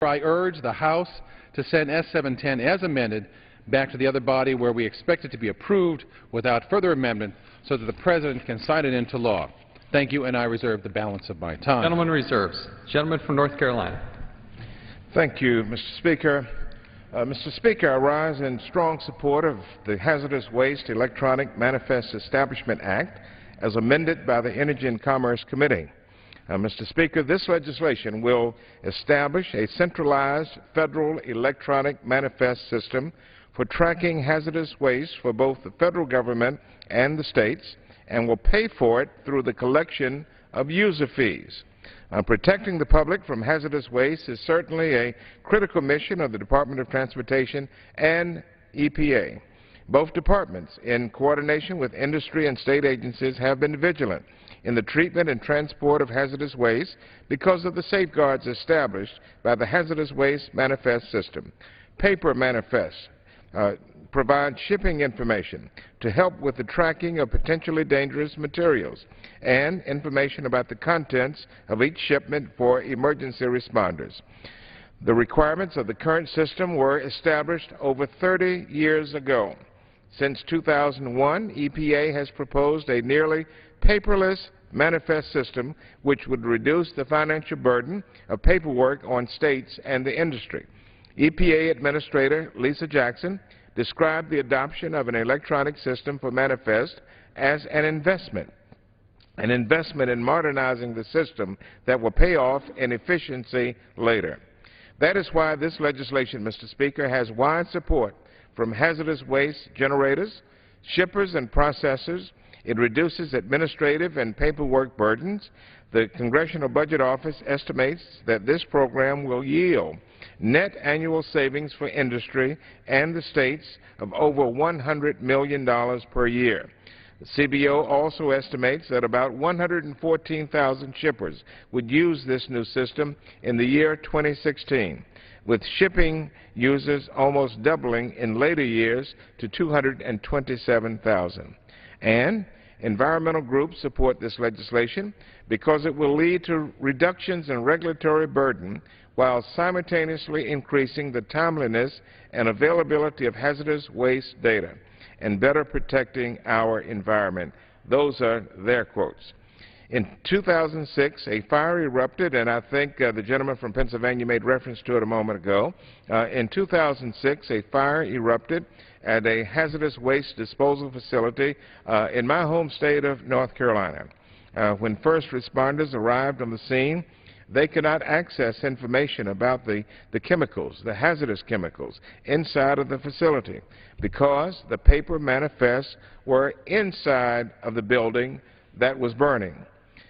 I urge the House to send S-710 as amended back to the other body where we expect it to be approved without further amendment so that the President can sign it into law. Thank you, and I reserve the balance of my time. Gentleman reserves. Gentleman from North Carolina. Thank you, Mr. Speaker. Mr. Speaker, I rise in strong support of the Hazardous Waste Electronic Manifest Establishment Act as amended by the Energy and Commerce Committee. Mr. Speaker, this legislation will establish a centralized federal electronic manifest system for tracking hazardous waste for both the federal government and the states, and will pay for it through the collection of user fees. Protecting the public from hazardous waste is certainly a critical mission of the Department of Transportation and EPA. Both departments, in coordination with industry and state agencies, have been vigilant in the treatment and transport of hazardous waste because of the safeguards established by the Hazardous Waste Manifest System. Paper manifests provide shipping information to help with the tracking of potentially dangerous materials and information about the contents of each shipment for emergency responders. The requirements of the current system were established over 30 years ago. Since 2001, EPA has proposed a nearly paperless manifest system which would reduce the financial burden of paperwork on states and the industry. EPA Administrator Lisa Jackson described the adoption of an electronic system for manifest as an investment in modernizing the system that will pay off in efficiency later. That is why this legislation, Mr. Speaker, has wide support from hazardous waste generators, shippers, and processors. It reduces administrative and paperwork burdens. The Congressional Budget Office estimates that this program will yield net annual savings for industry and the states of over $100 million per year. The CBO also estimates that about 114,000 shippers would use this new system in the year 2016, with shipping users almost doubling in later years to 227,000. And environmental groups support this legislation because it will lead to reductions in regulatory burden while simultaneously increasing the timeliness and availability of hazardous waste data and better protecting our environment. Those are their quotes. In 2006, a fire erupted, and I think the gentleman from Pennsylvania made reference to it a moment ago. In 2006, a fire erupted at a hazardous waste disposal facility in my home state of North Carolina. When first responders arrived on the scene, they could not access information about the chemicals, the hazardous chemicals, inside of the facility because the paper manifests were inside of the building that was burning.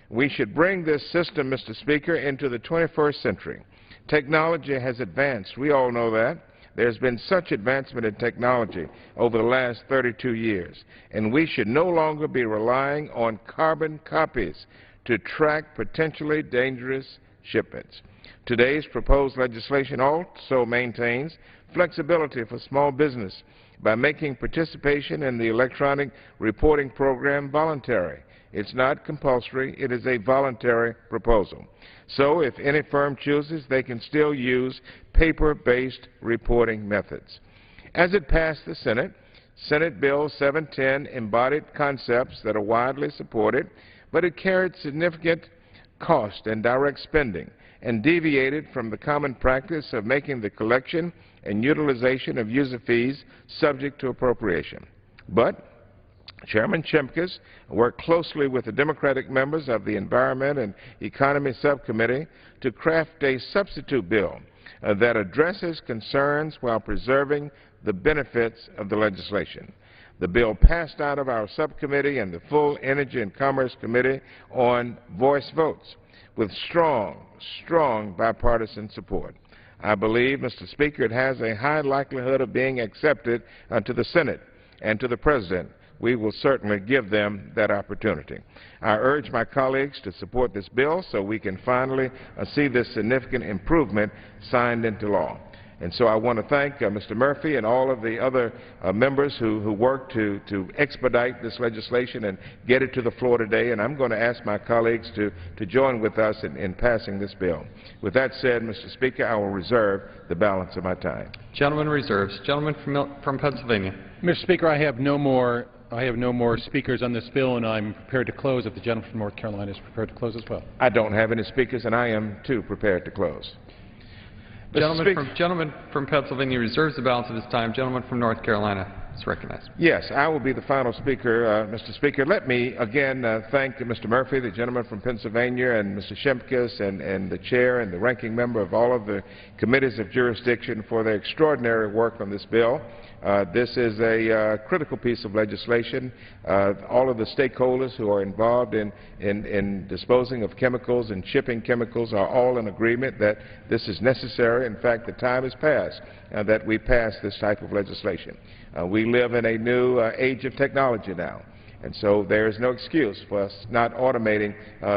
We should bring this system, Mr. Speaker, into the 21st century. Technology has advanced. We all know that. There's been such advancement in technology over the last 32 years, and we should no longer be relying on carbon copies to track potentially dangerous shipments. Today's proposed legislation also maintains flexibility for small business by making participation in the electronic reporting program voluntary. It's not compulsory. It is a voluntary proposal. So if any firm chooses, they can still use paper-based reporting methods. As it passed the Senate, Senate Bill 710 embodied concepts that are widely supported, but it carried significant cost and direct spending and deviated from the common practice of making the collection and utilization of user fees subject to appropriation. But Chairman Shimkus worked closely with the Democratic members of the Environment and Economy Subcommittee to craft a substitute bill that addresses concerns while preserving the benefits of the legislation. The bill passed out of our subcommittee and the full Energy and Commerce Committee on voice votes with strong bipartisan support. I believe, Mr. Speaker, it has a high likelihood of being accepted to the Senate and to the President. We will certainly give them that opportunity. I urge my colleagues to support this bill so we can finally see this significant improvement signed into law. And so I want to thank Mr. Murphy and all of the other members who worked to expedite this legislation and get it to the floor today. And I'm going to ask my colleagues to join with us in passing this bill. With that said, Mr. Speaker, I will reserve the balance of my time. Gentleman reserves. Gentleman from Pennsylvania. Mr. Speaker, I have no more speakers on this bill, and I'm prepared to close if the gentleman from North Carolina is prepared to close as well. I don't have any speakers, and I am, too, prepared to close. Gentleman from Pennsylvania reserves the balance of his time. Gentleman from North Carolina is recognized. Yes, I will be the final speaker, Mr. Speaker. Let me again thank Mr. Murphy, the gentleman from Pennsylvania, and Mr. Shimkus, and the chair and the ranking member of all of the committees of jurisdiction for their extraordinary work on this bill. This is a critical piece of legislation. All of the stakeholders who are involved in disposing of chemicals and shipping chemicals are all in agreement that this is necessary. In fact, the time has passed that we pass this type of legislation. We live in a new age of technology now. And so there is no excuse for us not automating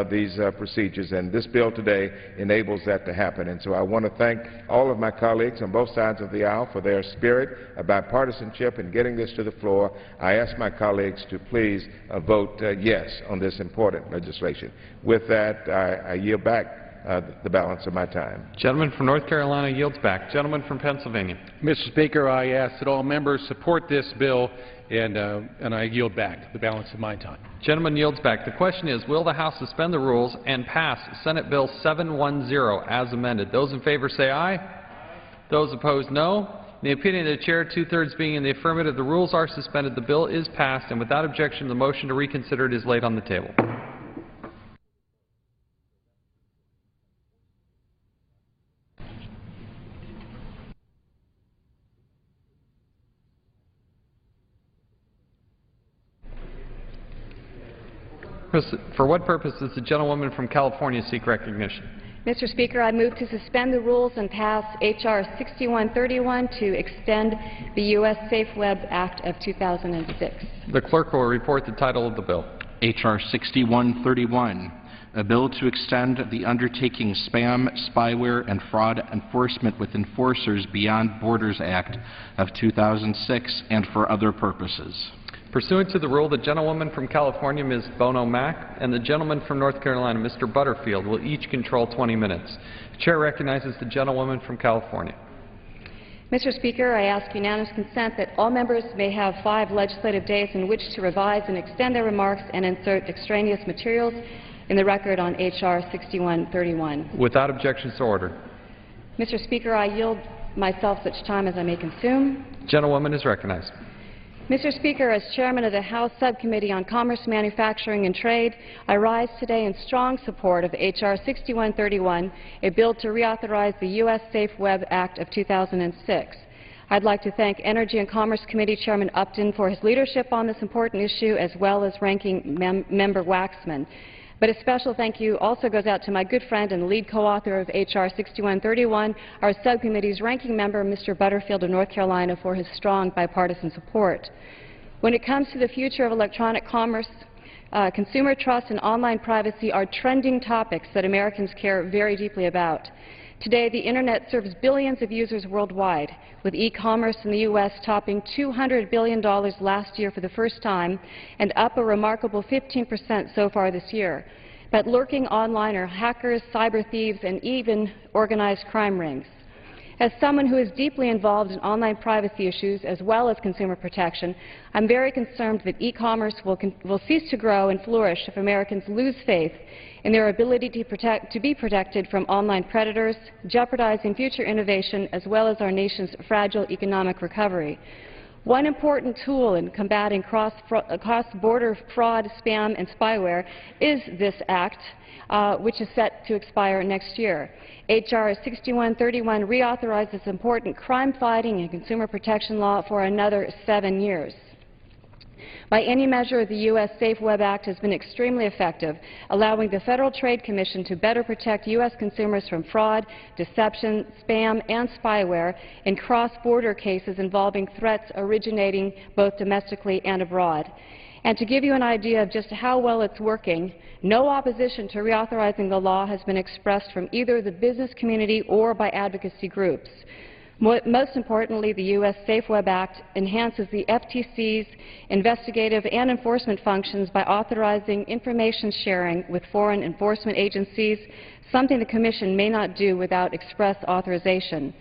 these procedures, and this bill today enables that to happen. And so I want to thank all of my colleagues on both sides of the aisle for their spirit of bipartisanship in getting this to the floor. I ask my colleagues to please vote yes on this important legislation. With that, I yield back the balance of my time. Gentleman from North Carolina yields back. Gentleman from Pennsylvania. Mr. Speaker, I ask that all members support this bill, and I yield back the balance of my time. Gentleman yields back. The question is, will the House suspend the rules and pass Senate Bill 710 as amended? Those in favor say aye. Those opposed, no. In the opinion of the Chair, two-thirds being in the affirmative, the rules are suspended. The bill is passed, and without objection, the motion to reconsider it is laid on the table. For what purpose does the gentlewoman from California seek recognition? Mr. Speaker, I move to suspend the rules and pass H.R. 6131 to extend the U.S. Safe Web Act of 2006. The clerk will report the title of the bill. H.R. 6131, a bill to extend the Undertaking Spam, Spyware, and Fraud Enforcement with Enforcers Beyond Borders Act of 2006 and for other purposes. Pursuant to the rule, the gentlewoman from California, Ms. Bono Mack, and the gentleman from North Carolina, Mr. Butterfield, will each control 20 minutes. The Chair recognizes the gentlewoman from California. Mr. Speaker, I ask unanimous consent that all members may have 5 legislative days in which to revise and extend their remarks and insert extraneous materials in the record on H.R. 6131. Without objection, so ordered. Mr. Speaker, I yield myself such time as I may consume. Gentlewoman is recognized. Mr. Speaker, as Chairman of the House Subcommittee on Commerce, Manufacturing and Trade, I rise today in strong support of H.R. 6131, a bill to reauthorize the U.S. Safe Web Act of 2006. I'd like to thank Energy and Commerce Committee Chairman Upton for his leadership on this important issue, as well as Ranking Member Waxman. But a special thank you also goes out to my good friend and lead co-author of H.R. 6131, our subcommittee's ranking member, Mr. Butterfield of North Carolina, for his strong bipartisan support. When it comes to the future of electronic commerce, consumer trust and online privacy are trending topics that Americans care very deeply about. Today, the Internet serves billions of users worldwide, with e-commerce in the U.S. topping $200 billion last year for the first time and up a remarkable 15% so far this year. But lurking online are hackers, cyber thieves, and even organized crime rings. As someone who is deeply involved in online privacy issues as well as consumer protection, I'm very concerned that e-commerce will cease to grow and flourish if Americans lose faith in their ability to be protected from online predators, jeopardizing future innovation as well as our nation's fragile economic recovery. One important tool in combating cross-border fraud, spam, and spyware is this act, which is set to expire next year. H.R. 6131 reauthorizes important crime-fighting and consumer protection law for another 7 years. By any measure, the U.S. Safe Web Act has been extremely effective, allowing the Federal Trade Commission to better protect U.S. consumers from fraud, deception, spam, and spyware in cross-border cases involving threats originating both domestically and abroad. And to give you an idea of just how well it's working, no opposition to reauthorizing the law has been expressed from either the business community or by advocacy groups. Most importantly, the U.S. Safe Web Act enhances the FTC's investigative and enforcement functions by authorizing information sharing with foreign enforcement agencies, something the Commission may not do without express authorization.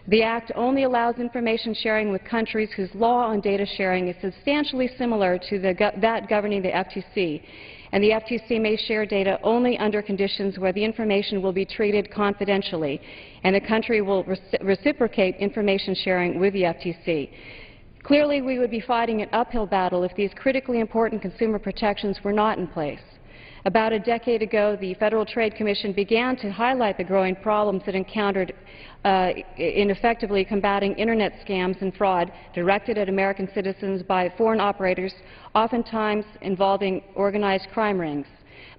The Act only allows information sharing with countries whose law on data sharing is substantially similar to that governing the FTC, and the FTC may share data only under conditions where the information will be treated confidentially, and the country will reciprocate information sharing with the FTC. Clearly, we would be fighting an uphill battle if these critically important consumer protections were not in place. About a decade ago, the Federal Trade Commission began to highlight the growing problems it encountered in effectively combating Internet scams and fraud directed at American citizens by foreign operators, oftentimes involving organized crime rings.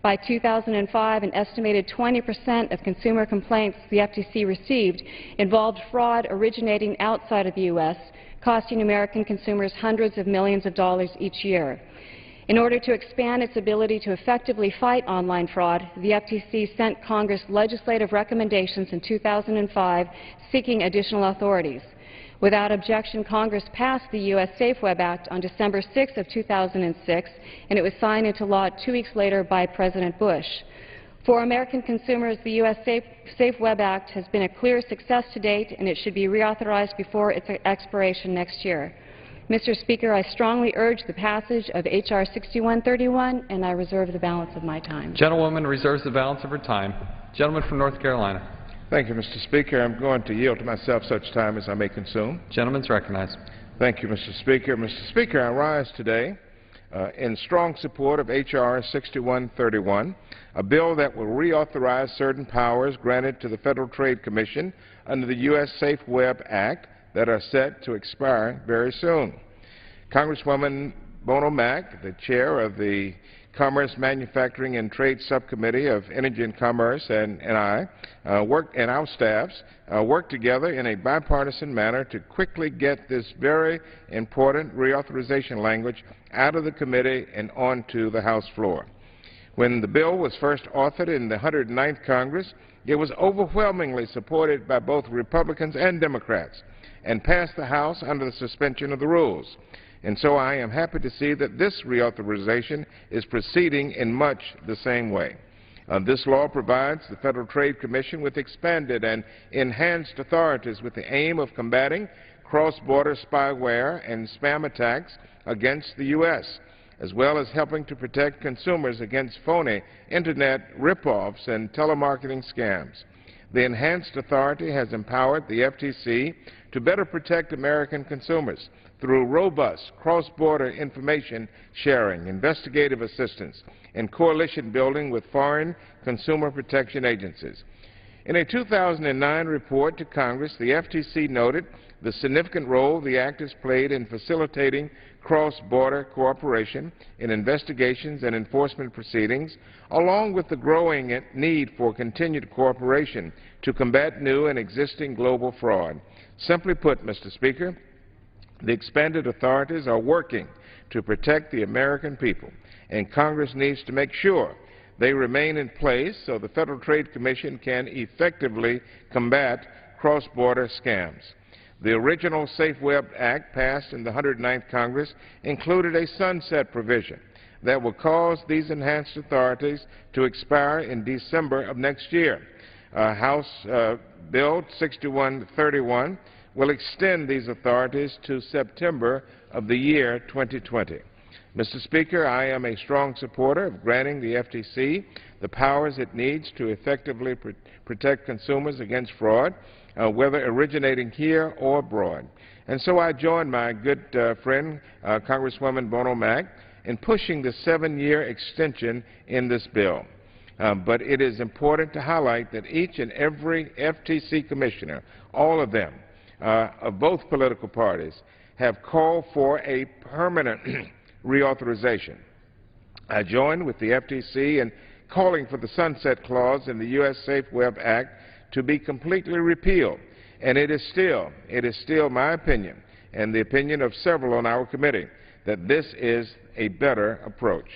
By 2005, an estimated 20% of consumer complaints the FTC received involved fraud originating outside of the U.S., costing American consumers hundreds of millions of dollars each year. In order to expand its ability to effectively fight online fraud, the FTC sent Congress legislative recommendations in 2005 seeking additional authorities. Without objection, Congress passed the U.S. Safe Web Act on December 6 of 2006, and it was signed into law 2 weeks later by President Bush. For American consumers, the U.S. Safe Web Act has been a clear success to date, and it should be reauthorized before its expiration next year. Mr. Speaker, I strongly urge the passage of H.R. 6131, and I reserve the balance of my time. Gentlewoman reserves the balance of her time. Gentleman from North Carolina. Thank you, Mr. Speaker. I'm going to yield to myself such time as I may consume. Gentleman's recognized. Thank you, Mr. Speaker. Mr. Speaker, I rise today in strong support of H.R. 6131, a bill that will reauthorize certain powers granted to the Federal Trade Commission under the U.S. Safe Web Act that are set to expire very soon. Congresswoman Bono Mack, the chair of the Commerce, Manufacturing, and Trade Subcommittee of Energy and Commerce, and our staffs worked together in a bipartisan manner to quickly get this very important reauthorization language out of the committee and onto the House floor. When the bill was first authored in the 109th Congress, it was overwhelmingly supported by both Republicans and Democrats and passed the House under the suspension of the rules. And so I am happy to see that this reauthorization is proceeding in much the same way. This law provides the Federal Trade Commission with expanded and enhanced authorities with the aim of combating cross-border spyware and spam attacks against the U.S., as well as helping to protect consumers against phony Internet rip-offs and telemarketing scams. The enhanced authority has empowered the FTC to better protect American consumers through robust cross-border information sharing, investigative assistance, and coalition building with foreign consumer protection agencies. In a 2009 report to Congress, the FTC noted the significant role the Act has played in facilitating cross-border cooperation in investigations and enforcement proceedings, along with the growing need for continued cooperation to combat new and existing global fraud. Simply put, Mr. Speaker, the expanded authorities are working to protect the American people, and Congress needs to make sure they remain in place so the Federal Trade Commission can effectively combat cross-border scams. The original Safe Web Act passed in the 109th Congress included a sunset provision that will cause these enhanced authorities to expire in December of next year. House Bill 6131 will extend these authorities to September of the year 2020. Mr. Speaker, I am a strong supporter of granting the FTC the powers it needs to effectively protect consumers against fraud, whether originating here or abroad. And so I join my good friend, Congresswoman Bono Mack, in pushing the 7-year extension in this bill. But it is important to highlight that each and every FTC commissioner, all of them, of both political parties, have called for a permanent reauthorization. I join with the FTC in calling for the sunset clause in the U.S. Safe Web Act to be completely repealed, and it is still my opinion, and the opinion of several on our committee, that this is a better approach.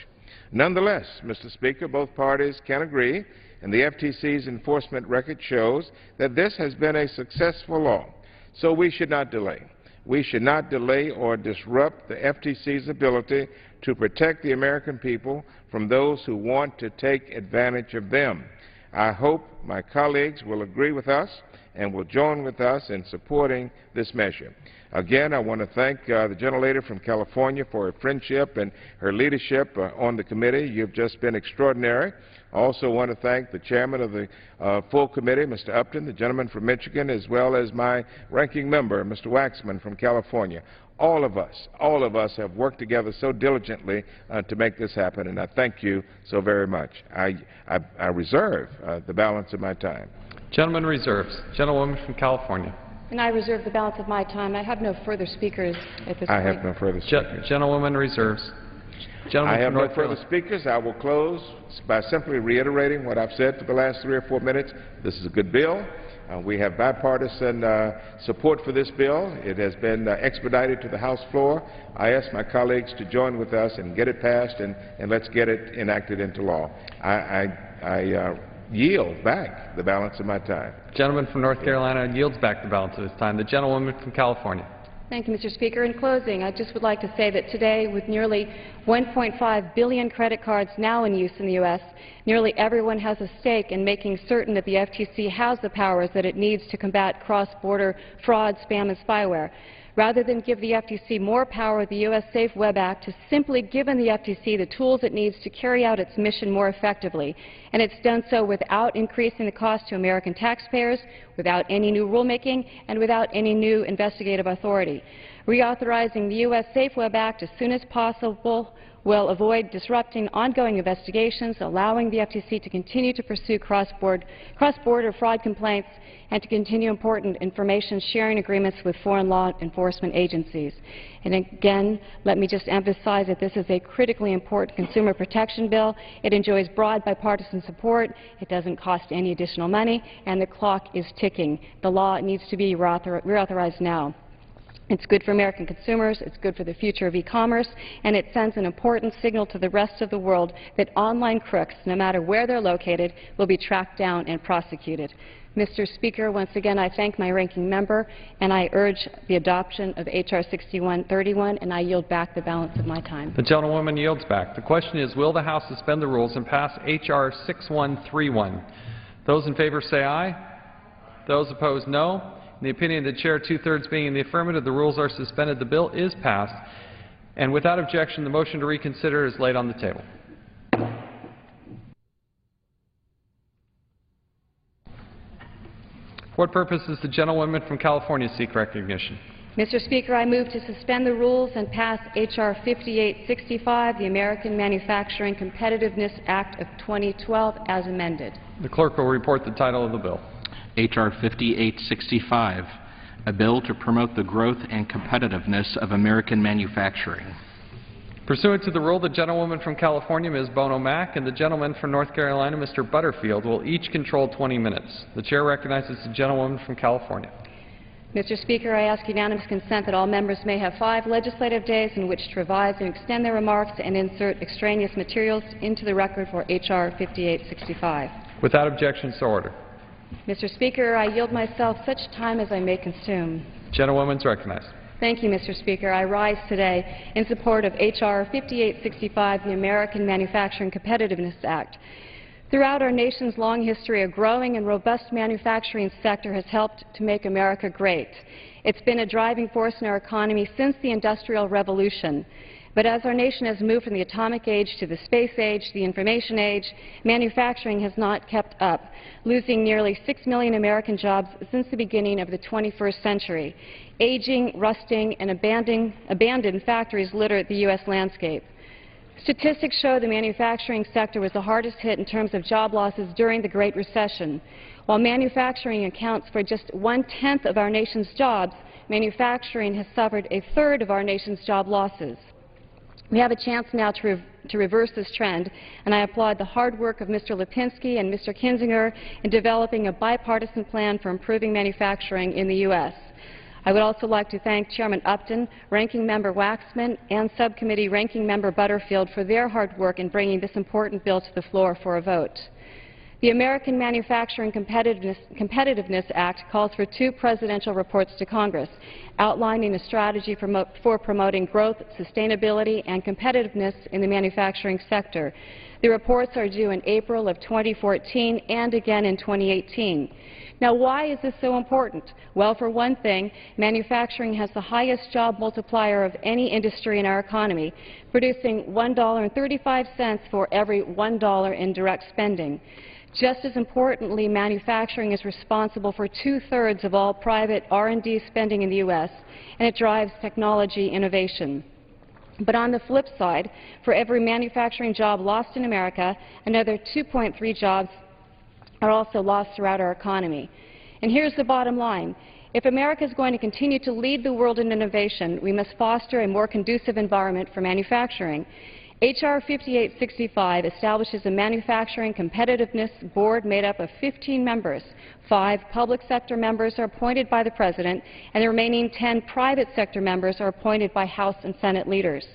Nonetheless, Mr. Speaker, both parties can agree, and the FTC's enforcement record shows that this has been a successful law. So we should not delay. We should not delay or disrupt the FTC's ability to protect the American people from those who want to take advantage of them. I hope my colleagues will agree with us and will join with us in supporting this measure. Again, I want to thank the gentlelady from California for her friendship and her leadership on the committee. You've just been extraordinary. I also want to thank the chairman of the full committee, Mr. Upton, the gentleman from Michigan, as well as my ranking member, Mr. Waxman from California. All of us have worked together so diligently to make this happen, and I thank you so very much. I reserve the balance of my time. Gentleman reserves. Gentlewoman from California. And I reserve the balance of my time. I have no further speakers at this point. I have no further speakers. Gentlewoman reserves. Gentleman I have from no North further Carolina. speakers. I will close by simply reiterating what I've said for the last 3 or 4 minutes. This is a good bill. We have bipartisan support for this bill. It has been expedited to the House floor. I ask my colleagues to join with us and get it passed, and let's get it enacted into law. I yield back the balance of my time. Gentleman from North Carolina yields back the balance of his time. The gentlewoman from California. Thank you, Mr. Speaker. In closing, I just would like to say that today, with nearly 1.5 billion credit cards now in use in the U.S., nearly everyone has a stake in making certain that the FTC has the powers that it needs to combat cross-border fraud, spam, and spyware. Rather than give the FTC more power, the U.S. Safe Web Act has simply given the FTC the tools it needs to carry out its mission more effectively, and it's done so without increasing the cost to American taxpayers, without any new rulemaking, and without any new investigative authority. Reauthorizing the U.S. Safe Web Act as soon as possible will avoid disrupting ongoing investigations, allowing the FTC to continue to pursue cross-border fraud complaints and to continue important information sharing agreements with foreign law enforcement agencies. And again, let me just emphasize that this is a critically important consumer protection bill. It enjoys broad bipartisan support. It doesn't cost any additional money, and the clock is ticking. The law needs to be reauthorized now. It's good for American consumers, it's good for the future of e-commerce, and it sends an important signal to the rest of the world that online crooks, no matter where they're located, will be tracked down and prosecuted. Mr. Speaker, once again, I thank my ranking member, and I urge the adoption of H.R. 6131, and I yield back the balance of my time. The gentlewoman yields back. The question is, will the House suspend the rules and pass H.R. 6131? Those in favor say aye. Those opposed, no. In the opinion of the Chair, 2/3 being in the affirmative, the rules are suspended. The bill is passed. And without objection, the motion to reconsider is laid on the table. For what purpose does the gentlewoman from California seek recognition? Mr. Speaker, I move to suspend the rules and pass H.R. 5865, the American Manufacturing Competitiveness Act of 2012, as amended. The clerk will report the title of the bill. H.R. 5865, a bill to promote the growth and competitiveness of American manufacturing. Pursuant to the rule, the gentlewoman from California, Ms. Bono Mack, and the gentleman from North Carolina, Mr. Butterfield, will each control 20 minutes. The Chair recognizes the gentlewoman from California. Mr. Speaker, I ask unanimous consent that all members may have 5 legislative days in which to revise and extend their remarks and insert extraneous materials into the record for H.R. 5865. Without objection, so ordered. Mr. Speaker, I yield myself such time as I may consume. Gentlewoman is recognized. Thank you, Mr. Speaker. I rise today in support of H.R. 5865, the American Manufacturing Competitiveness Act. Throughout our nation's long history, a growing and robust manufacturing sector has helped to make America great. It's been a driving force in our economy since the Industrial Revolution. But as our nation has moved from the atomic age to the space age, the information age, manufacturing has not kept up, losing nearly 6 million American jobs since the beginning of the 21st century. Aging, rusting, and abandoned factories litter the U.S. landscape. Statistics show the manufacturing sector was the hardest hit in terms of job losses during the Great Recession. While manufacturing accounts for just 1/10 of our nation's jobs, manufacturing has suffered 1/3 of our nation's job losses. We have a chance now to reverse this trend, and I applaud the hard work of Mr. Lipinski and Mr. Kinzinger in developing a bipartisan plan for improving manufacturing in the U.S. I would also like to thank Chairman Upton, Ranking Member Waxman, and Subcommittee Ranking Member Butterfield for their hard work in bringing this important bill to the floor for a vote. The American Manufacturing Competitiveness Act calls for 2 presidential reports to Congress, outlining a strategy for promoting growth, sustainability, and competitiveness in the manufacturing sector. The reports are due in April of 2014 and again in 2018. Now, why is this so important? Well, for one thing, manufacturing has the highest job multiplier of any industry in our economy, producing $1.35 for every $1 in direct spending. Just as importantly, manufacturing is responsible for 2/3 of all private R&D spending in the U.S., and it drives technology innovation. But on the flip side, for every manufacturing job lost in America, another 2.3 jobs are also lost throughout our economy. And here's the bottom line. If America is going to continue to lead the world in innovation, we must foster a more conducive environment for manufacturing. H.R. 5865 establishes a Manufacturing Competitiveness Board made up of 15 members. 5 public sector members are appointed by the President, and the remaining 10 private sector members are appointed by House and Senate leaders.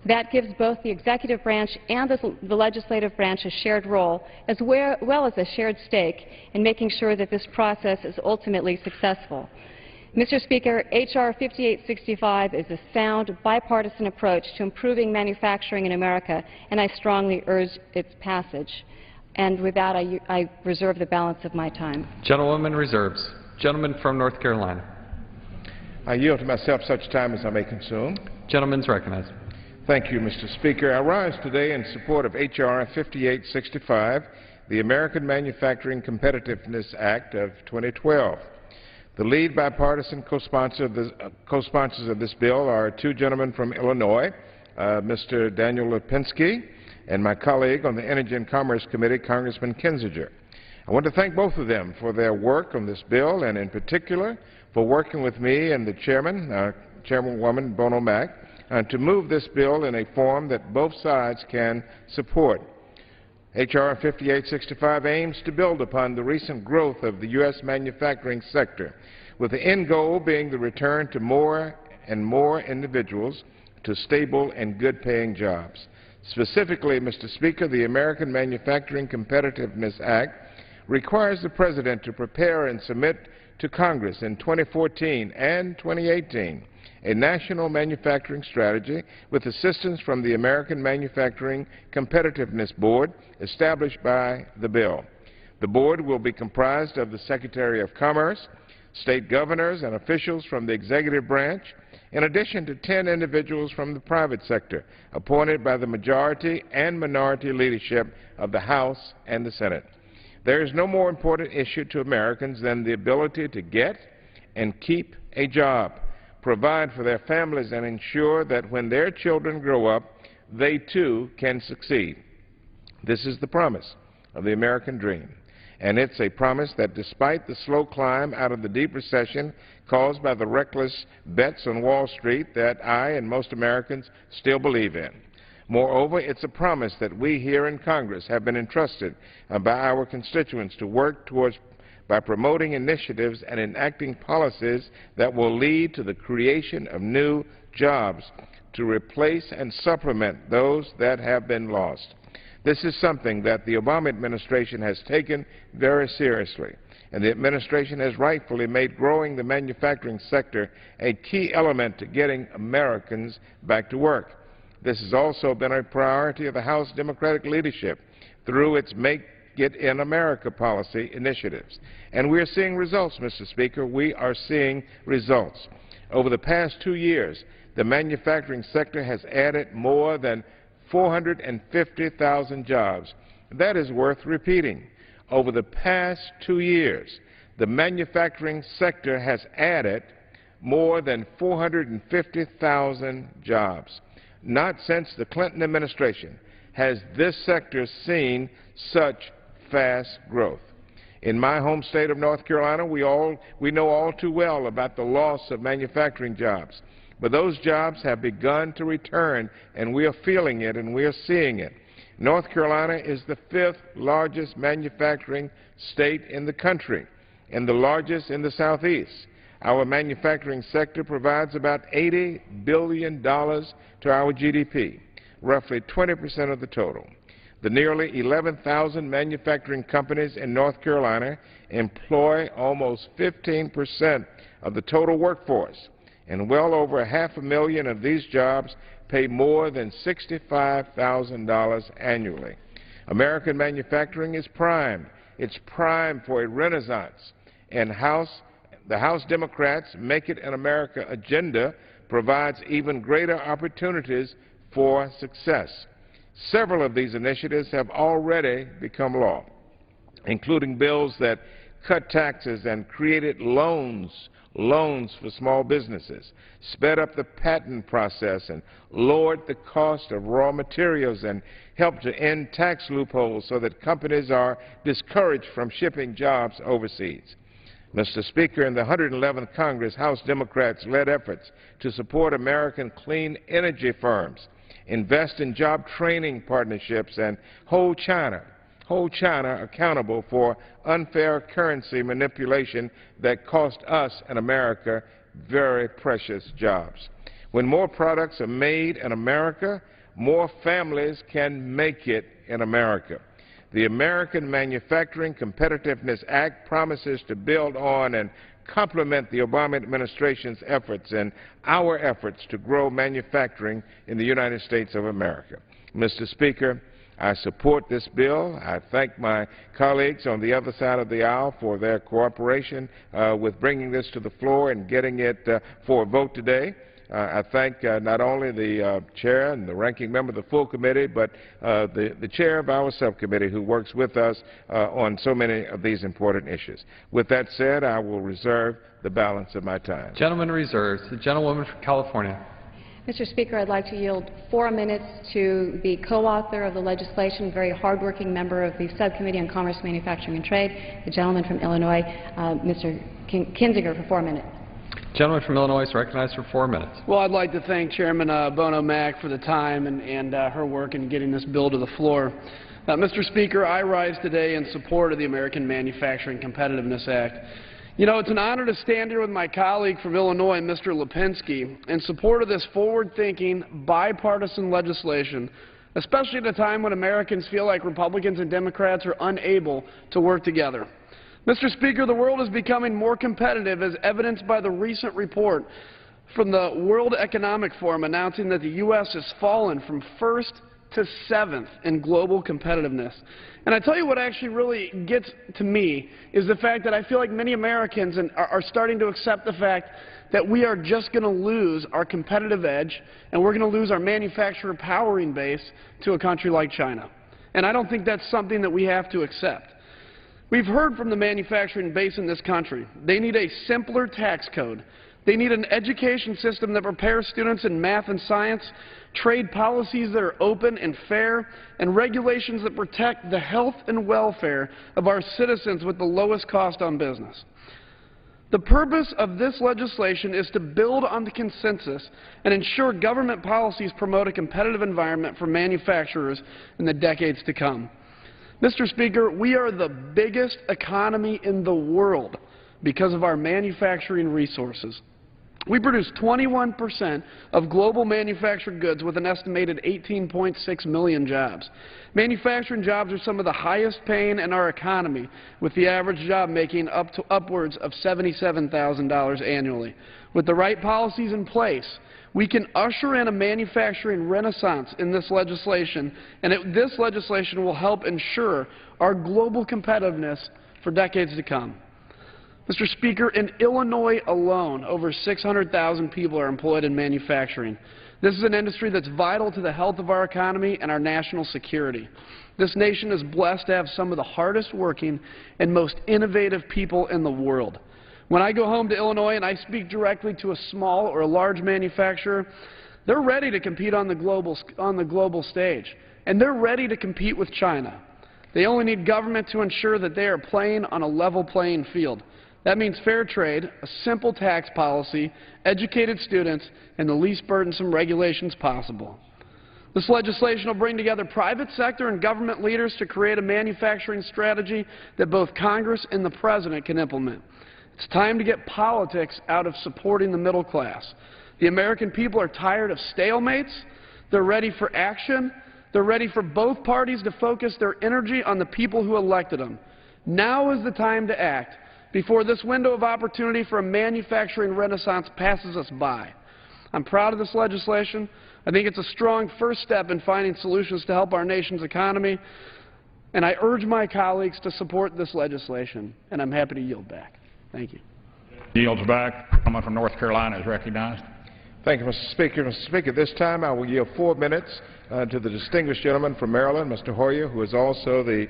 That gives both the executive branch and the legislative branch a shared role, as well as a shared stake in making sure that this process is ultimately successful. Mr. Speaker, H.R. 5865 is a sound, bipartisan approach to improving manufacturing in America, and I strongly urge its passage. And with that, I reserve the balance of my time. Gentlewoman reserves. Gentleman from North Carolina. I yield to myself such time as I may consume. Gentleman's recognized. Thank you, Mr. Speaker. I rise today in support of H.R. 5865, the American Manufacturing Competitiveness Act of 2012. The lead bipartisan co-sponsors of this bill are 2 gentlemen from Illinois, Mr. Daniel Lipinski, and my colleague on the Energy and Commerce Committee, Congressman Kinzinger. I want to thank both of them for their work on this bill, and in particular for working with me and the Chairwoman Bono Mack, to move this bill in a form that both sides can support. H.R. 5865 aims to build upon the recent growth of the U.S. manufacturing sector, with the end goal being the return to more and more individuals to stable and good-paying jobs. Specifically, Mr. Speaker, the American Manufacturing Competitiveness Act requires the President to prepare and submit to Congress in 2014 and 2018 a national manufacturing strategy with assistance from the American Manufacturing Competitiveness Board established by the bill. The board will be comprised of the Secretary of Commerce, state governors, and officials from the executive branch, in addition to 10 individuals from the private sector, appointed by the majority and minority leadership of the House and the Senate. There is no more important issue to Americans than the ability to get and keep a job, provide for their families, and ensure that when their children grow up, they too can succeed. This is the promise of the American dream, and it's a promise that despite the slow climb out of the deep recession caused by the reckless bets on Wall Street that I and most Americans still believe in. Moreover, it's a promise that we here in Congress have been entrusted by our constituents to work towards by promoting initiatives and enacting policies that will lead to the creation of new jobs to replace and supplement those that have been lost. This is something that the Obama administration has taken very seriously, and the administration has rightfully made growing the manufacturing sector a key element to getting Americans back to work. This has also been a priority of the House Democratic leadership through its Make It in America policy initiatives. And we're seeing results, Mr. Speaker. We are seeing results. Over the past 2 years, the manufacturing sector has added more than 450,000 jobs. That is worth repeating. Over the past 2 years, the manufacturing sector has added more than 450,000 jobs. Not since the Clinton administration has this sector seen such fast growth. In my home state of North Carolina, we know all too well about the loss of manufacturing jobs. But those jobs have begun to return, and we are feeling it and we are seeing it. North Carolina is the 5th largest manufacturing state in the country and the largest in the Southeast. Our manufacturing sector provides about $80 billion to our GDP, roughly 20% of the total. The nearly 11,000 manufacturing companies in North Carolina employ almost 15% of the total workforce, and well over 500,000 of these jobs pay more than $65,000 annually. American manufacturing is primed. It's primed for a renaissance, and the House Democrats' Make It in America agenda provides even greater opportunities for success. Several of these initiatives have already become law, including bills that cut taxes and created loans for small businesses, sped up the patent process, and lowered the cost of raw materials, and helped to end tax loopholes so that companies are discouraged from shipping jobs overseas. Mr. Speaker, in the 111th Congress, House Democrats led efforts to support American clean energy firms, invest in job training partnerships, and hold China accountable for unfair currency manipulation that cost us in America very precious jobs. When more products are made in America, more families can make it in America. The American Manufacturing Competitiveness Act promises to build on and complement the Obama administration's efforts and our efforts to grow manufacturing in the United States of America. Mr. Speaker, I support this bill. I thank my colleagues on the other side of the aisle for their cooperation with bringing this to the floor and getting it for a vote today. I thank not only the chair and the ranking member of the full committee, but the chair of our subcommittee who works with us on so many of these important issues. With that said, I will reserve the balance of my time. Gentleman reserves. The gentlewoman from California. Mr. Speaker, I'd like to yield 4 minutes to the co-author of the legislation, very hardworking member of the Subcommittee on Commerce, Manufacturing and Trade, the gentleman from Illinois, Mr. Kinzinger, for 4 minutes. Gentleman from Illinois is recognized for 4 minutes. Well, I'd like to thank Chairman Bono Mack for the time and her work in getting this bill to the floor. Mr. Speaker, I rise today in support of the American Manufacturing Competitiveness Act. You know, it's an honor to stand here with my colleague from Illinois, Mr. Lipinski, in support of this forward-thinking, bipartisan legislation, especially at a time when Americans feel like Republicans and Democrats are unable to work together. Mr. Speaker, the world is becoming more competitive, as evidenced by the recent report from the World Economic Forum announcing that the U.S. has fallen from first to 7th in global competitiveness. And I tell you what actually really gets to me is the fact that I feel like many Americans are starting to accept the fact that we are just going to lose our competitive edge and we're going to lose our manufacturer powering base to a country like China. And I don't think that's something that we have to accept. We've heard from the manufacturing base in this country. They need a simpler tax code. They need an education system that prepares students in math and science, trade policies that are open and fair, and regulations that protect the health and welfare of our citizens with the lowest cost on business. The purpose of this legislation is to build on the consensus and ensure government policies promote a competitive environment for manufacturers in the decades to come. Mr. Speaker, we are the biggest economy in the world because of our manufacturing resources. We produce 21% of global manufactured goods with an estimated 18.6 million jobs. Manufacturing jobs are some of the highest paying in our economy, with the average job making upwards of $77,000 annually. With the right policies in place, we can usher in a manufacturing renaissance in this legislation, and this legislation will help ensure our global competitiveness for decades to come. Mr. Speaker, in Illinois alone, over 600,000 people are employed in manufacturing. This is an industry that's vital to the health of our economy and our national security. This nation is blessed to have some of the hardest working and most innovative people in the world. When I go home to Illinois and I speak directly to a small or a large manufacturer, they're ready to compete on the global stage, and they're ready to compete with China. They only need government to ensure that they are playing on a level playing field. That means fair trade, a simple tax policy, educated students, and the least burdensome regulations possible. This legislation will bring together private sector and government leaders to create a manufacturing strategy that both Congress and the President can implement. It's time to get politics out of supporting the middle class. The American people are tired of stalemates. They're ready for action. They're ready for both parties to focus their energy on the people who elected them. Now is the time to act before this window of opportunity for a manufacturing renaissance passes us by. I'm proud of this legislation. I think it's a strong first step in finding solutions to help our nation's economy, and I urge my colleagues to support this legislation, and I'm happy to yield back. Thank you. Yields back. Someone from North Carolina is recognized. Thank you, Mr. Speaker. Mr. Speaker, at this time I will yield 4 minutes to the distinguished gentleman from Maryland, Mr. Hoyer, who is also the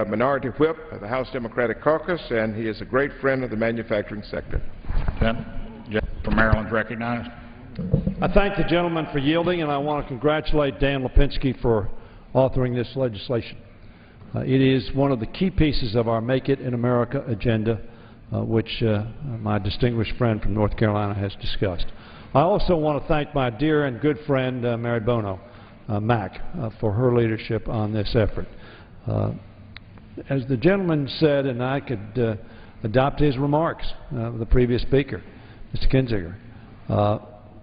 Minority Whip of the House Democratic Caucus, and he is a great friend of the manufacturing sector. Gentleman from Maryland is recognized. I thank the gentleman for yielding, and I want to congratulate Dan Lipinski for authoring this legislation. It is one of the key pieces of our Make It in America agenda, which my distinguished friend from North Carolina has discussed. I also want to thank my dear and good friend, Mary Bono Mack, for her leadership on this effort. As the gentleman said, and I could adopt his remarks, the previous speaker, Mr. Kinzinger,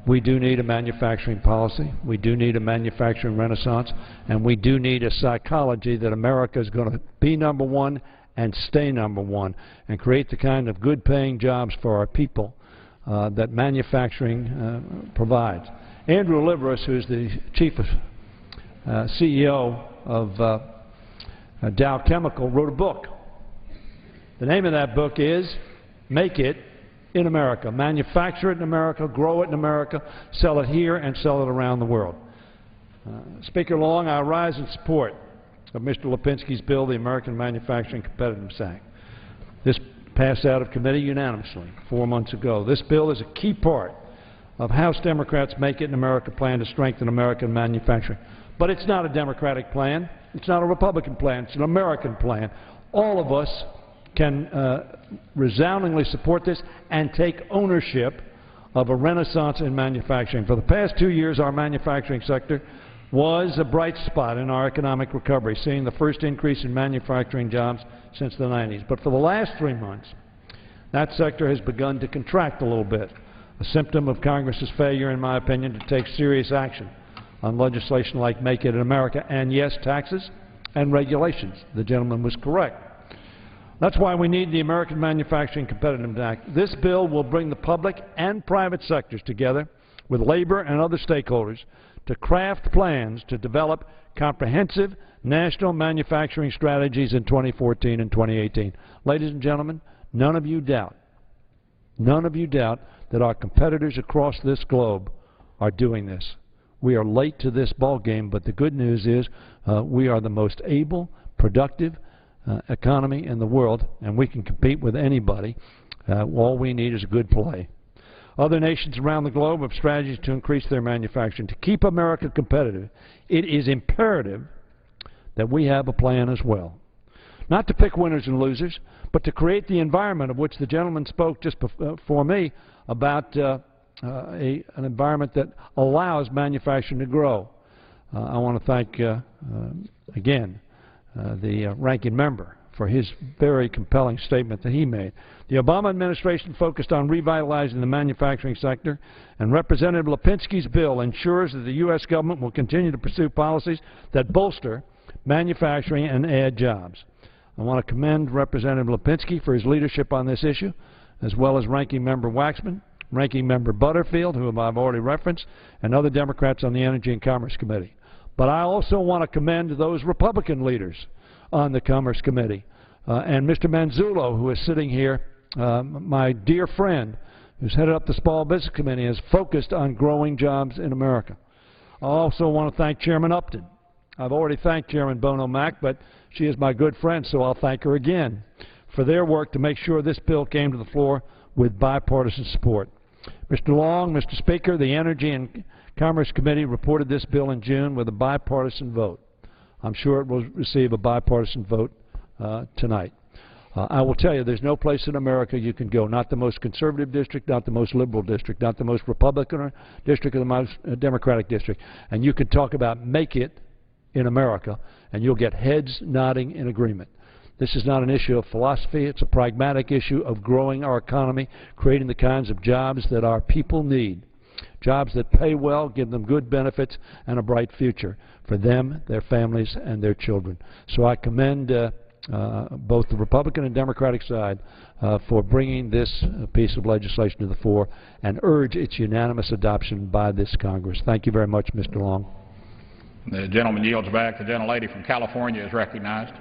we do need a manufacturing policy, we do need a manufacturing renaissance, and we do need a psychology that America is going to be number one and stay number one and create the kind of good-paying jobs for our people that manufacturing provides. Andrew Liveris, who is the chief CEO of Dow Chemical, wrote a book. The name of that book is Make It in America. Manufacture it in America, grow it in America, sell it here, and sell it around the world. Speaker Long, I rise in support of Mr. Lipinski's bill, the American Manufacturing Competitiveness Act. This passed out of committee unanimously 4 months ago. This bill is a key part of House Democrats' Make It in America plan to strengthen American manufacturing. But it's not a Democratic plan. It's not a Republican plan. It's an American plan. All of us can resoundingly support this and take ownership of a renaissance in manufacturing. For the past 2 years, our manufacturing sector was a bright spot in our economic recovery, seeing the first increase in manufacturing jobs since the 90s. But for the last 3 months, that sector has begun to contract a little bit, a symptom of Congress's failure, in my opinion, to take serious action on legislation like Make It in America and, yes, taxes and regulations. The gentleman was correct. That's why we need the American Manufacturing Competitiveness Act. This bill will bring the public and private sectors together with labor and other stakeholders to craft plans to develop comprehensive national manufacturing strategies in 2014 and 2018. Ladies and gentlemen, none of you doubt that our competitors across this globe are doing this. We are late to this ball game, but the good news is we are the most able, productive economy in the world, and we can compete with anybody. All we need is good play. Other nations around the globe have strategies to increase their manufacturing. To keep America competitive, it is imperative that we have a plan as well. Not to pick winners and losers, but to create the environment of which the gentleman spoke just before me about an environment that allows manufacturing to grow. I want to thank, again, the ranking member for his very compelling statement that he made. The Obama administration focused on revitalizing the manufacturing sector, and Representative Lipinski's bill ensures that the U.S. government will continue to pursue policies that bolster manufacturing and add jobs. I want to commend Representative Lipinski for his leadership on this issue, as well as Ranking Member Waxman, Ranking Member Butterfield, whom I've already referenced, and other Democrats on the Energy and Commerce Committee. But I also want to commend those Republican leaders on the Commerce Committee, and Mr. Manzullo, who is sitting here, my dear friend, who's headed up the Small Business Committee, is focused on growing jobs in America. I also want to thank Chairman Upton. I've already thanked Chairman Bono Mack, but she is my good friend, so I'll thank her again for their work to make sure this bill came to the floor with bipartisan support. Mr. Long, Mr. Speaker, the Energy and Commerce Committee reported this bill in June with a bipartisan vote. I'm sure it will receive a bipartisan vote tonight. I will tell you, there's no place in America you can go, not the most conservative district, not the most liberal district, not the most Republican district, or the most Democratic district, and you can talk about Make It in America, and you'll get heads nodding in agreement. This is not an issue of philosophy. It's a pragmatic issue of growing our economy, creating the kinds of jobs that our people need. jobs that pay well, give them good benefits, and a bright future for them, their families, and their children. So I commend both the Republican and Democratic side for bringing this piece of legislation to the fore and urge its unanimous adoption by this Congress. Thank you very much, Mr. Long. The gentleman yields back. The gentlelady from California is recognized.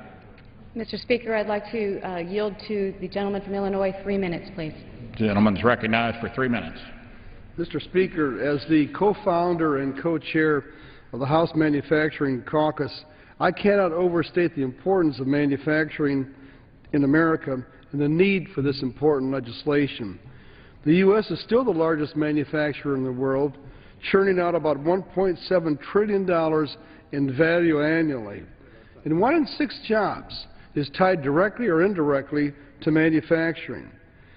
Mr. Speaker, I'd like to yield to the gentleman from Illinois 3 minutes, please. The gentleman is recognized for 3 minutes. Mr. Speaker, as the co-founder and co-chair of the House Manufacturing Caucus, I cannot overstate the importance of manufacturing in America and the need for this important legislation. The U.S. is still the largest manufacturer in the world, churning out about $1.7 trillion in value annually. And 1 in 6 jobs is tied directly or indirectly to manufacturing.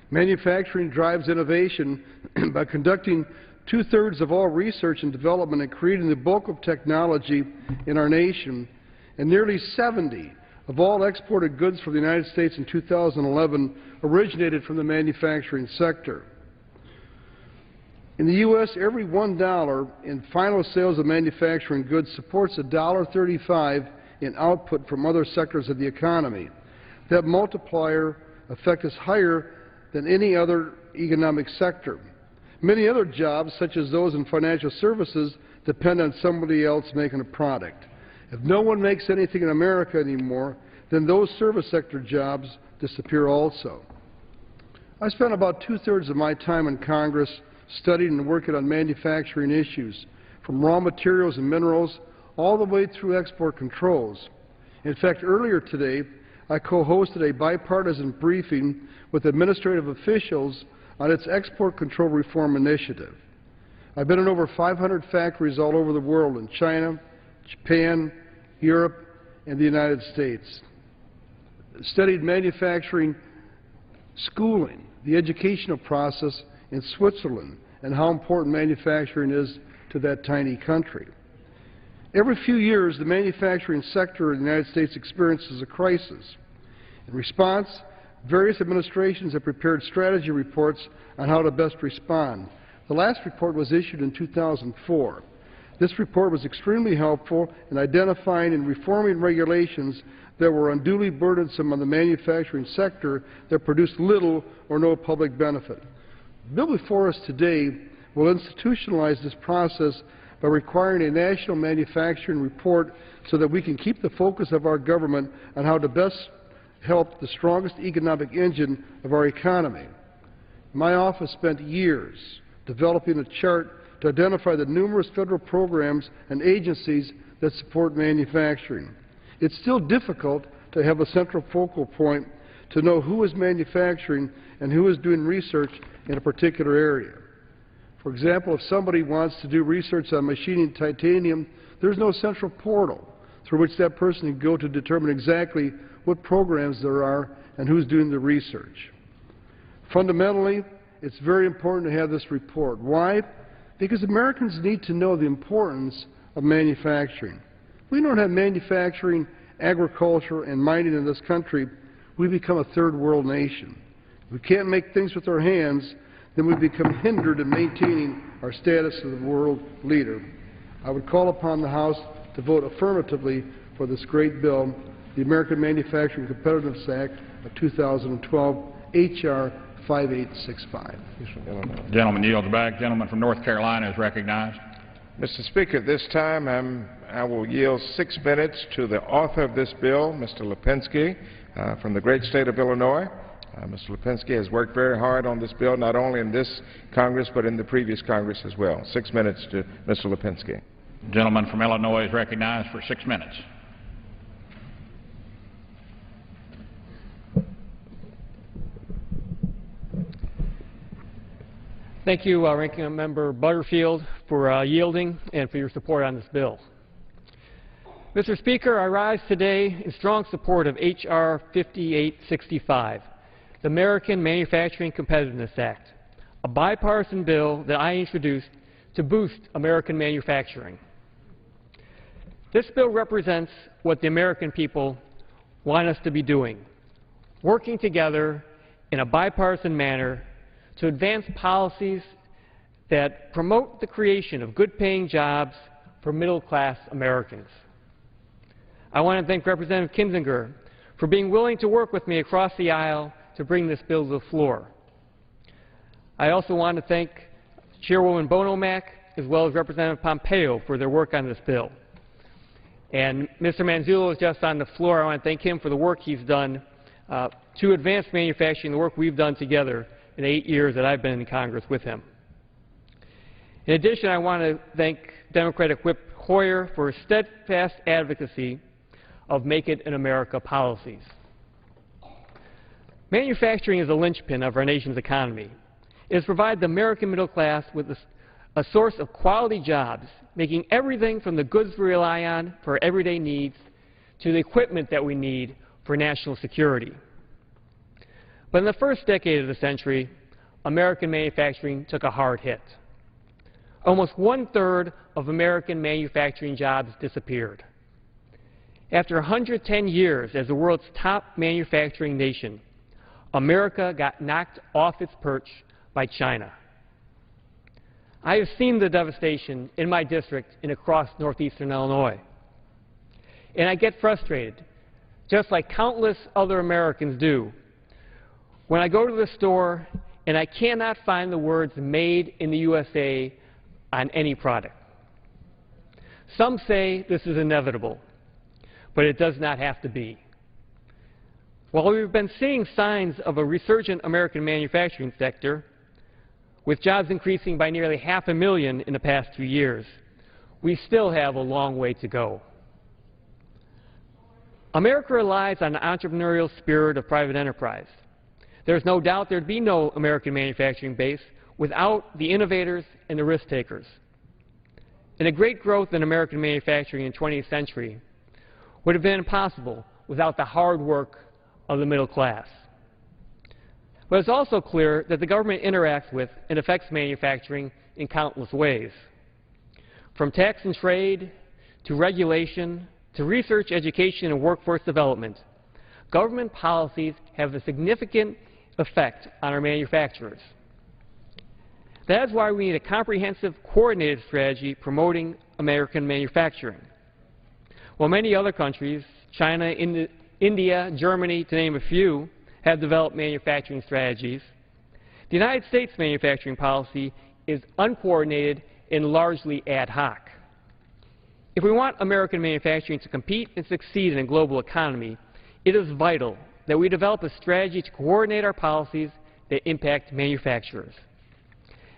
Manufacturing drives innovation by conducting 2/3 of all research and development and creating the bulk of technology in our nation, and nearly 70 of all exported goods from the United States in 2011 originated from the manufacturing sector. In the U.S., every $1 in final sales of manufacturing goods supports $1.35 in output from other sectors of the economy. That multiplier effect is higher than any other economic sector. Many other jobs, such as those in financial services, depend on somebody else making a product. If no one makes anything in America anymore, then those service sector jobs disappear also. I spent about 2/3 of my time in Congress studying and working on manufacturing issues, from raw materials and minerals all the way through export controls. In fact, earlier today, I co-hosted a bipartisan briefing with administrative officials on its export control reform initiative. I've been in over 500 factories all over the world in China, Japan, Europe, and the United States. Studied manufacturing schooling, the educational process in Switzerland, and how important manufacturing is to that tiny country. Every few years, the manufacturing sector in the United States experiences a crisis. In response, various administrations have prepared strategy reports on how to best respond. The last report was issued in 2004. This report was extremely helpful in identifying and reforming regulations that were unduly burdensome on the manufacturing sector that produced little or no public benefit. The bill before us today will institutionalize this process by requiring a national manufacturing report so that we can keep the focus of our government on how to best help the strongest economic engine of our economy. My office spent years developing a chart to identify the numerous federal programs and agencies that support manufacturing. It's still difficult to have a central focal point to know who is manufacturing and who is doing research in a particular area. For example, if somebody wants to do research on machining titanium, there's no central portal through which that person can go to determine exactly what programs there are and who's doing the research. Fundamentally, it's very important to have this report. Why? Because Americans need to know the importance of manufacturing. If we don't have manufacturing, agriculture, and mining in this country, we become a third world nation. If we can't make things with our hands, then we become hindered in maintaining our status as the world leader. I would call upon the House to vote affirmatively for this great bill, the American Manufacturing Competitiveness Act of 2012, H.R. 5865. The gentleman yields back. Gentleman from North Carolina is recognized. Mr. Speaker, at this time I will yield 6 minutes to the author of this bill, Mr. Lipinski, from the great state of Illinois. Mr. Lipinski has worked very hard on this bill, not only in this Congress, but in the previous Congress as well. 6 minutes to Mr. Lipinski. The gentleman from Illinois is recognized for 6 minutes. Thank you, Ranking Member Butterfield, for yielding and for your support on this bill. Mr. Speaker, I rise today in strong support of H.R. 5865, the American Manufacturing Competitiveness Act, a bipartisan bill that I introduced to boost American manufacturing. This bill represents what the American people want us to be doing, working together in a bipartisan manner to advance policies that promote the creation of good-paying jobs for middle-class Americans. I want to thank Representative Kinzinger for being willing to work with me across the aisle to bring this bill to the floor. I also want to thank Chairwoman Bono Mack as well as Representative Pompeo for their work on this bill. And Mr. Manzullo is just on the floor. I want to thank him for the work he's done to advance manufacturing, the work we've done together in 8 years that I've been in Congress with him. In addition, I want to thank Democratic Whip Hoyer for his steadfast advocacy of Make It in America policies. Manufacturing is a linchpin of our nation's economy. It has provided the American middle class with a source of quality jobs, making everything from the goods we rely on for our everyday needs to the equipment that we need for national security. But in the first decade of the century, American manufacturing took a hard hit. Almost 1/3 of American manufacturing jobs disappeared. After 110 years as the world's top manufacturing nation, America got knocked off its perch by China. I have seen the devastation in my district and across northeastern Illinois. And I get frustrated, just like countless other Americans do, when I go to the store and I cannot find the words "Made in the USA" on any product. Some say this is inevitable, but it does not have to be. While we've been seeing signs of a resurgent American manufacturing sector, with jobs increasing by nearly 500,000 in the past 2 years, we still have a long way to go. America relies on the entrepreneurial spirit of private enterprise. There's no doubt there'd be no American manufacturing base without the innovators and the risk takers. And the great growth in American manufacturing in the 20th century would have been impossible without the hard work of the middle class. But it's also clear that the government interacts with and affects manufacturing in countless ways. From tax and trade, to regulation, to research, education, and workforce development, government policies have a significant effect on our manufacturers. That is why we need a comprehensive, coordinated strategy promoting American manufacturing. While many other countries, China, India, Germany, to name a few, have developed manufacturing strategies, the United States manufacturing policy is uncoordinated and largely ad hoc. If we want American manufacturing to compete and succeed in a global economy, it is vital that we develop a strategy to coordinate our policies that impact manufacturers.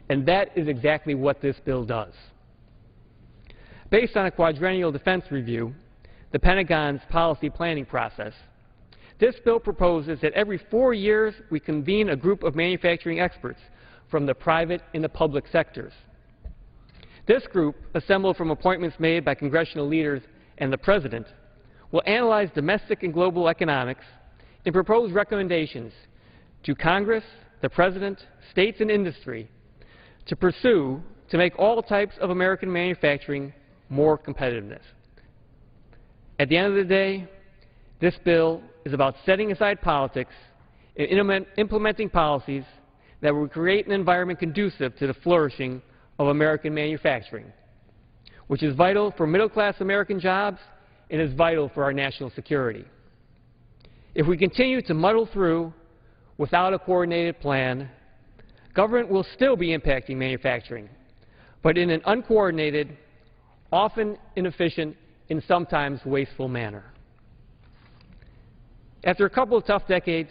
And that is exactly what this bill does. Based on a quadrennial defense review, the Pentagon's policy planning process, this bill proposes that every 4 years we convene a group of manufacturing experts from the private and the public sectors. This group, assembled from appointments made by congressional leaders and the President, will analyze domestic and global economics and propose recommendations to Congress, the President, states, and industry to pursue to make all types of American manufacturing more competitive. At the end of the day, this bill is about setting aside politics and implementing policies that will create an environment conducive to the flourishing of American manufacturing, which is vital for middle-class American jobs and is vital for our national security. If we continue to muddle through without a coordinated plan, government will still be impacting manufacturing, but in an uncoordinated, often inefficient, and sometimes wasteful manner. After a couple of tough decades,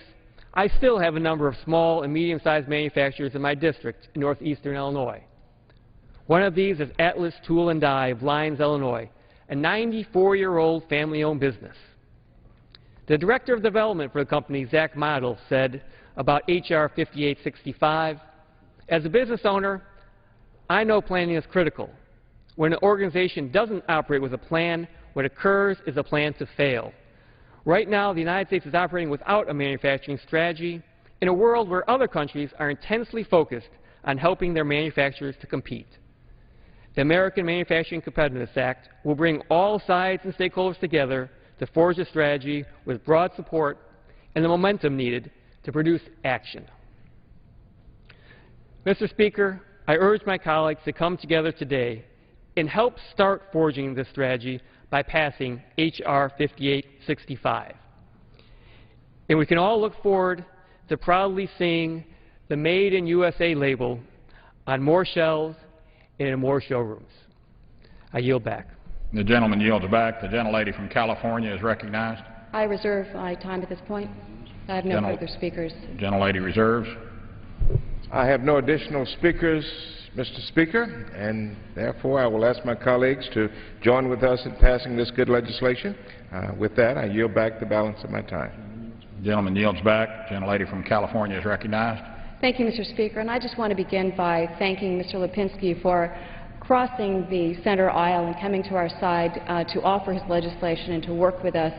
I still have a number of small and medium-sized manufacturers in my district in northeastern Illinois. One of these is Atlas Tool and Die of Lyons, Illinois, a 94-year-old family-owned business. The director of development for the company, Zach Model, said about H.R. 5865, as a business owner, I know planning is critical. When an organization doesn't operate with a plan, what occurs is a plan to fail. Right now, the United States is operating without a manufacturing strategy in a world where other countries are intensely focused on helping their manufacturers to compete. The American Manufacturing Competitiveness Act will bring all sides and stakeholders together to forge a strategy with broad support and the momentum needed to produce action. Mr. Speaker, I urge my colleagues to come together today and help start forging this strategy by passing H.R. 5865. And we can all look forward to proudly seeing the Made in USA label on more shelves and in more showrooms. I yield back. The gentleman yields back. The gentlelady from California is recognized. I reserve my time at this point. I have no further speakers. Gentlelady reserves. I have no additional speakers, Mr. Speaker, and therefore I will ask my colleagues to join with us in passing this good legislation. With that, I yield back the balance of my time. The gentleman yields back. Gentlelady from California is recognized. Thank you, Mr. Speaker. And I just want to begin by thanking Mr. Lipinski for crossing the center aisle and coming to our side to offer his legislation and to work with us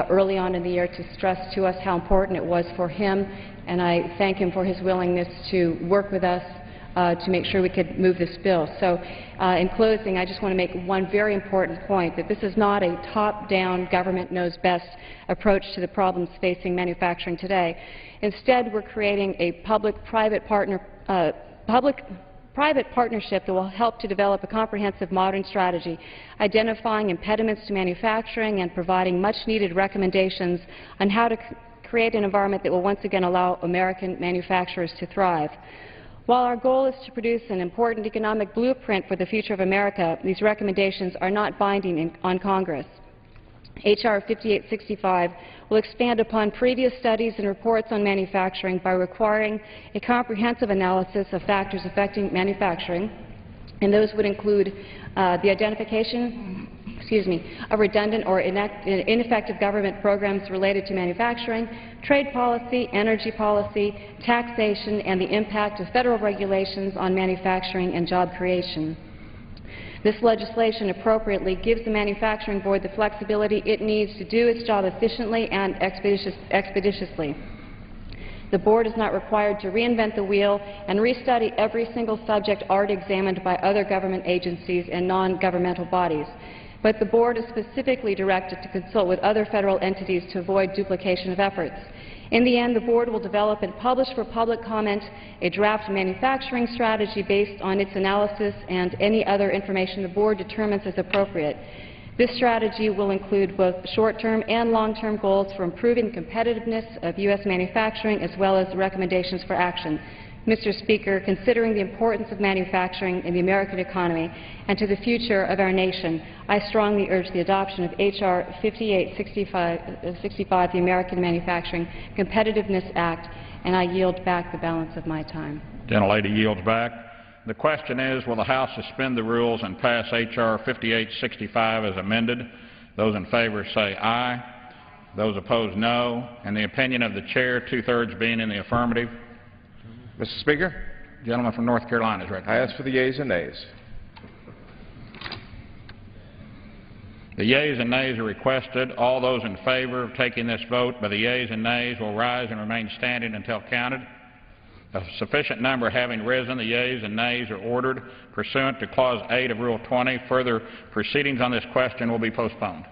early on in the year to stress to us how important it was for him. And I thank him for his willingness to work with us to make sure we could move this bill. So in closing, I just want to make one very important point, that this is not a top-down, government-knows-best approach to the problems facing manufacturing today. Instead, we're creating a public-private partnership that will help to develop a comprehensive modern strategy, identifying impediments to manufacturing and providing much-needed recommendations on how to create an environment that will once again allow American manufacturers to thrive. While our goal is to produce an important economic blueprint for the future of America, these recommendations are not binding on Congress. H.R. 5865 will expand upon previous studies and reports on manufacturing by requiring a comprehensive analysis of factors affecting manufacturing, and those would include the identification of redundant or ineffective government programs related to manufacturing, trade policy, energy policy, taxation, and the impact of federal regulations on manufacturing and job creation. This legislation appropriately gives the Manufacturing Board the flexibility it needs to do its job efficiently and expeditiously. The Board is not required to reinvent the wheel and restudy every single subject already examined by other government agencies and non-governmental bodies, but the Board is specifically directed to consult with other federal entities to avoid duplication of efforts. In the end, the Board will develop and publish for public comment a draft manufacturing strategy based on its analysis and any other information the Board determines is appropriate. This strategy will include both short-term and long-term goals for improving the competitiveness of U.S. manufacturing, as well as recommendations for action. Mr. Speaker, considering the importance of manufacturing in the American economy and to the future of our nation, I strongly urge the adoption of H.R. 5865, the American Manufacturing Competitiveness Act, and I yield back the balance of my time. Gentlelady yields back. The question is, will the House suspend the rules and pass H.R. 5865 as amended? Those in favor say aye. Those opposed, no. And the opinion of the Chair, two-thirds being in the affirmative. Mr. Speaker, the gentleman from North Carolina is recognized. I ask for the yeas and nays. The yeas and nays are requested. All those in favor of taking this vote by the yeas and nays will rise and remain standing until counted. A sufficient number having risen, the yeas and nays are ordered. Pursuant to Clause 8 of Rule 20, further proceedings on this question will be postponed.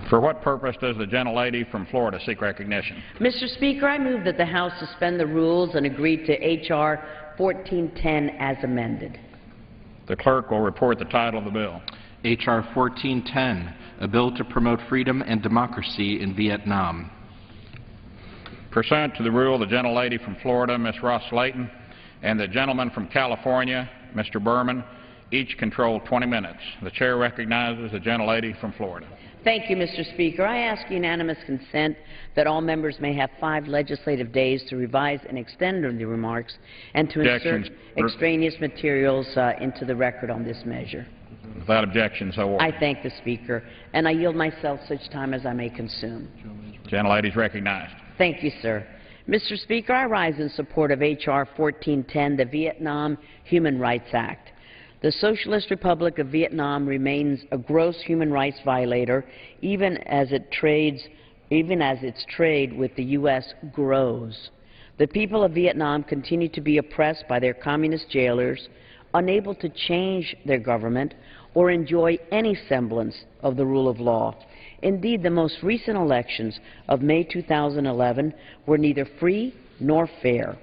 For what purpose does the gentlelady from Florida seek recognition? Mr. Speaker, I move that the House suspend the rules and agree to H.R. 1410 as amended. The clerk will report the title of the bill. H.R. 1410, a bill to promote freedom and democracy in Vietnam. Pursuant to the rule, the gentlelady from Florida, Ms. Ross-Slayton, and the gentleman from California, Mr. Berman, each control 20 minutes. The Chair recognizes the gentlelady from Florida. Thank you, Mr. Speaker. I ask unanimous consent that all members may have 5 legislative days to revise and extend the remarks and to insert extraneous materials into the record on this measure. Without objection, so ordered. I thank the Speaker, and I yield myself such time as I may consume. Gentlelady is recognized. Thank you, sir. Mr. Speaker, I rise in support of H.R. 1410, the Vietnam Human Rights Act. The Socialist Republic of Vietnam remains a gross human rights violator, even as its trade with the U.S. grows. The people of Vietnam continue to be oppressed by their communist jailers, unable to change their government or enjoy any semblance of the rule of law. Indeed, the most recent elections of May 2011 were neither free nor fair.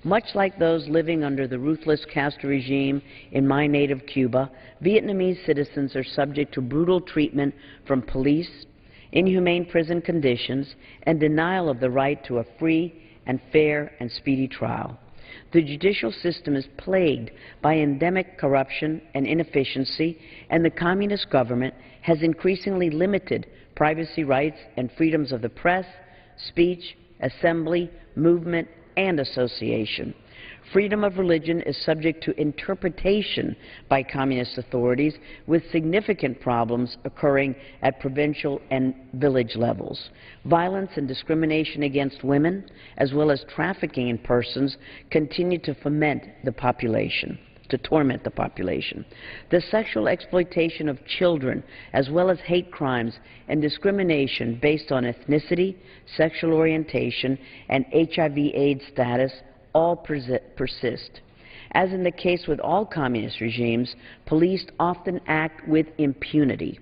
Much like those living under the ruthless Castro regime in my native Cuba, Vietnamese citizens are subject to brutal treatment from police, inhumane prison conditions, and denial of the right to a free and fair and speedy trial. The judicial system is plagued by endemic corruption and inefficiency, and the communist government has increasingly limited privacy rights and freedoms of the press, speech, assembly, movement, and association. Freedom of religion is subject to interpretation by communist authorities, with significant problems occurring at provincial and village levels. Violence and discrimination against women, as well as trafficking in persons, continue to torment the population. The sexual exploitation of children, as well as hate crimes and discrimination based on ethnicity, sexual orientation, and HIV/AIDS status all persist. As in the case with all communist regimes, police often act with impunity.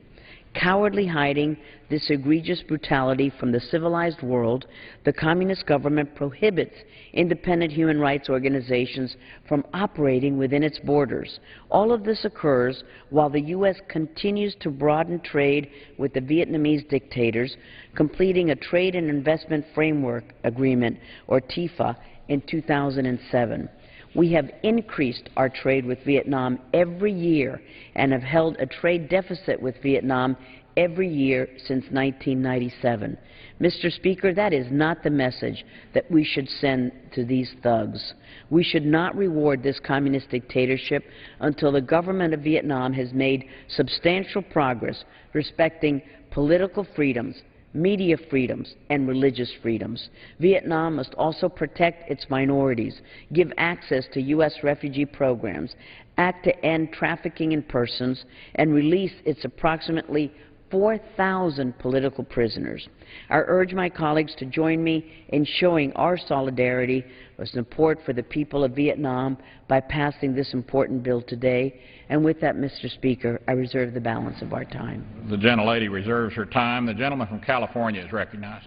Cowardly hiding this egregious brutality from the civilized world, the communist government prohibits independent human rights organizations from operating within its borders. All of this occurs while the U.S. continues to broaden trade with the Vietnamese dictators, completing a Trade and Investment Framework Agreement, or TIFA, in 2007. We have increased our trade with Vietnam every year and have held a trade deficit with Vietnam every year since 1997. Mr. Speaker, that is not the message that we should send to these thugs. We should not reward this communist dictatorship until the government of Vietnam has made substantial progress respecting political freedoms, media freedoms, and religious freedoms. Vietnam must also protect its minorities, give access to U.S. refugee programs, act to end trafficking in persons, and release its approximately 4,000 political prisoners. I urge my colleagues to join me in showing our solidarity or support for the people of Vietnam by passing this important bill today. And with that, Mr. Speaker, I reserve the balance of our time. The gentlelady reserves her time. The gentleman from California is recognized.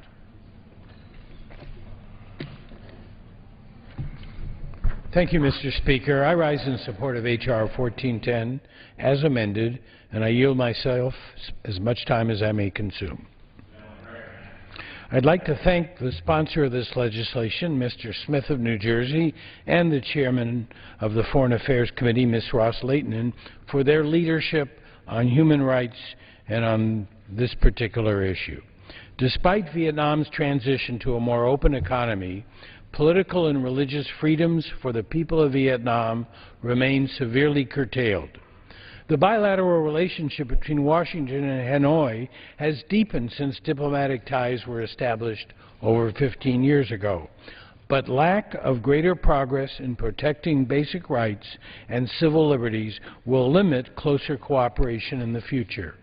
Thank you, Mr. Speaker. I rise in support of H.R. 1410 as amended, and I yield myself as much time as I may consume. I'd like to thank the sponsor of this legislation, Mr. Smith of New Jersey, and the chairman of the Foreign Affairs Committee, Ms. Ross-Lehtinen, for their leadership on human rights and on this particular issue. Despite Vietnam's transition to a more open economy, political and religious freedoms for the people of Vietnam remain severely curtailed. The bilateral relationship between Washington and Hanoi has deepened since diplomatic ties were established over 15 years ago, but lack of greater progress in protecting basic rights and civil liberties will limit closer cooperation in the future.